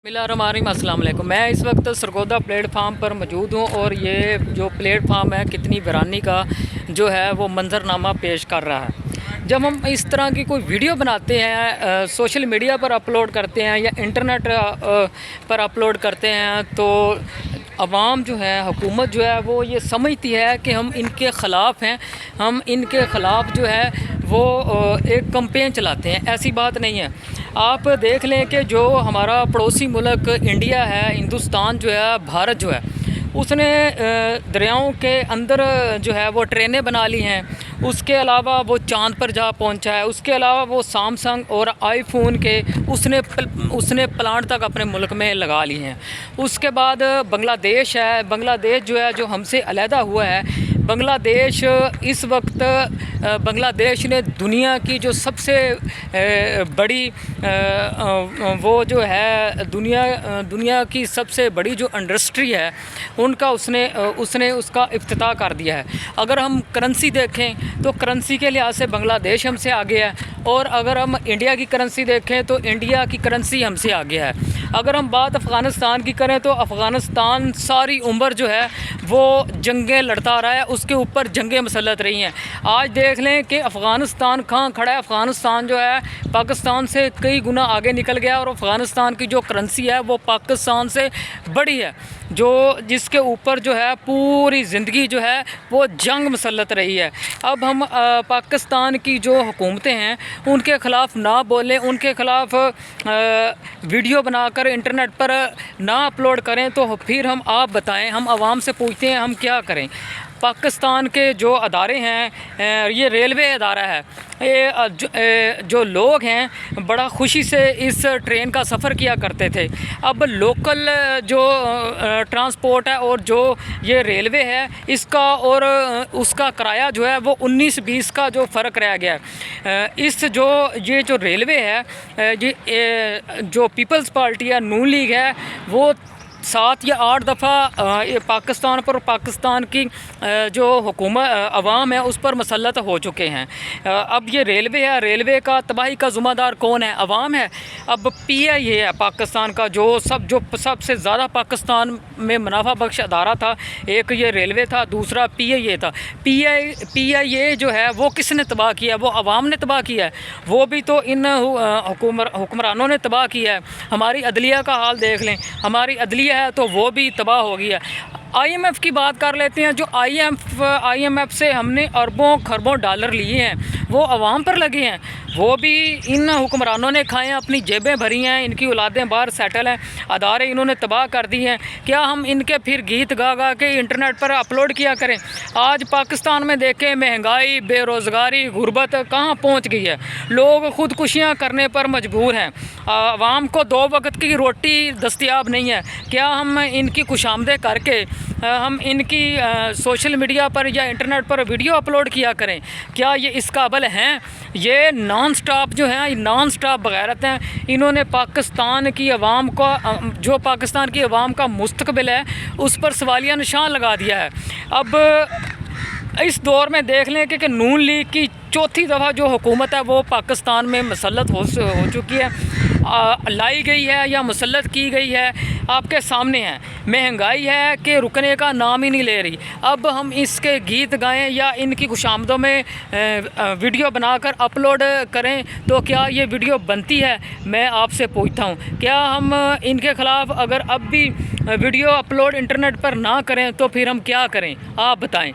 बिस्मिल्लाहिर्रहमानिर्रहीम, अस्सलाम वालेकुम। मैं इस वक्त सरगोदा प्लेटफार्म पर मौजूद हूँ और ये जो प्लेटफार्म है कितनी वीरानी का जो है वो मंजरनामा पेश कर रहा है। जब हम इस तरह की कोई वीडियो बनाते हैं, सोशल मीडिया पर अपलोड करते हैं या इंटरनेट पर अपलोड करते हैं तो अवाम जो है, हुकूमत जो है वो ये समझती है कि हम इनके ख़िलाफ़ हैं, हम इनके ख़िलाफ़ जो है वो एक कैंपेन चलाते हैं। ऐसी बात नहीं है। आप देख लें कि जो हमारा पड़ोसी मुल्क इंडिया है, हिंदुस्तान जो है, भारत जो है, उसने दरियाओं के अंदर जो है वो ट्रेनें बना ली हैं। उसके अलावा वो चांद पर जा पहुंचा है। उसके अलावा वो सैमसंग और आईफोन के उसने प्लांट तक अपने मुल्क में लगा लिए हैं। उसके बाद बांग्लादेश है। बांग्लादेश जो है, जो हमसे अलहदा हुआ है, बांग्लादेश इस वक्त बांग्लादेश ने दुनिया की जो सबसे बड़ी वो जो है दुनिया की सबसे बड़ी जो इंडस्ट्री है उनका उसने उसका इफ्तिताह कर दिया है। अगर हम करेंसी देखें तो करेंसी के लिहाज से बांग्लादेश हमसे आगे है, और अगर हम इंडिया की करेंसी देखें तो इंडिया की करेंसी हमसे आगे है। अगर हम बात अफ़गानिस्तान की करें तो अफ़गानिस्तान सारी उम्र जो है वो जंगें लड़ता रहा है, उसके ऊपर जंगें मसलत रही हैं। आज देख लें कि अफ़गानिस्तान कहाँ खड़ा है। अफ़गानिस्तान जो है पाकिस्तान से कई गुना आगे निकल गया, और अफ़गानिस्तान की जो करेंसी है वो पाकिस्तान से बड़ी है, जिसके ऊपर जो है पूरी ज़िंदगी जो है वो जंग मसलत रही है। अब हम पाकिस्तान की जो हुकूमतें हैं उनके ख़िलाफ़ ना बोलें, उनके ख़िलाफ़ वीडियो बनाकर इंटरनेट पर ना अपलोड करें, तो फिर हम आप बताएं, हम आवाम से पूछते हैं हम क्या करें। पाकिस्तान के जो अदारे हैं, ये रेलवे अदारा है, ये जो लोग हैं बड़ा खुशी से इस ट्रेन का सफ़र किया करते थे। अब लोकल जो ट्रांसपोर्ट है और जो ये रेलवे है, इसका और उसका किराया जो है वो 19-20 का जो फ़र्क रह गया है। ये जो रेलवे है, ये जो पीपल्स पार्टी है, नून लीग है, वो 7 या 8 दफ़ा पाकिस्तान पर, पाकिस्तान की जो हुकूमत अवाम है उस पर मसलत हो चुके हैं। अब ये रेलवे है, रेलवे का तबाही का ज़िम्मेदार कौन है? अवाम है। अब PIA है पाकिस्तान का, जो सबसे ज़्यादा पाकिस्तान में मुनाफा बख्श अदारा था। एक ये रेलवे था, दूसरा PIA था। PIA जो है वो किसने तबाह किया? वो अवाम ने तबाह किया है। वो भी तो इन हुक्मरानों ने तबाह किया है। हमारी अदलिया का हाल देख लें, हमारी अदलिया है तो वो भी तबाह हो गया। IMF की बात कर लेते हैं। जो IMF से हमने अरबों खरबों डॉलर लिए हैं वो अवाम पर लगे हैं, वो भी इन हुक्मरानों ने खाए हैं, अपनी जेबें भरी हैं, इनकी औलादें बाहर सेटल हैं, अदारे इन्होंने तबाह कर दी हैं। क्या हम इनके फिर गीत गा गा के इंटरनेट पर अपलोड किया करें? आज पाकिस्तान में देखें, महंगाई, बेरोज़गारी, गुर्बत कहाँ पहुँच गई है। लोग ख़ुदकुशियाँ करने पर मजबूर हैं। आवाम को 2 वक्त की रोटी दस्तयाब नहीं है। क्या हम इनकी खुशामदें करके हम इनकी सोशल मीडिया पर या इंटरनेट पर वीडियो अपलोड किया करें? क्या ये इस काबिल हैं? ये नॉन स्टॉप जो हैं, नॉन स्टॉप बगैरत हैं। इन्होंने पाकिस्तान की आवाम का, जो पाकिस्तान की आवाम का मुस्तकबिल है, उस पर सवालिया निशान लगा दिया है। अब इस दौर में देख लें कि नून लीग की 4थी दफ़ा जो हुकूमत है वो पाकिस्तान में मुसल्लत हो चुकी है, लाई गई है या मुसल्लत की गई है, आपके सामने है। महंगाई है कि रुकने का नाम ही नहीं ले रही। अब हम इसके गीत गाएं या इनकी खुशामदों में वीडियो बनाकर अपलोड करें तो क्या ये वीडियो बनती है? मैं आपसे पूछता हूँ, क्या हम इनके ख़िलाफ़ अगर अब भी वीडियो अपलोड इंटरनेट पर ना करें तो फिर हम क्या करें? आप बताएं।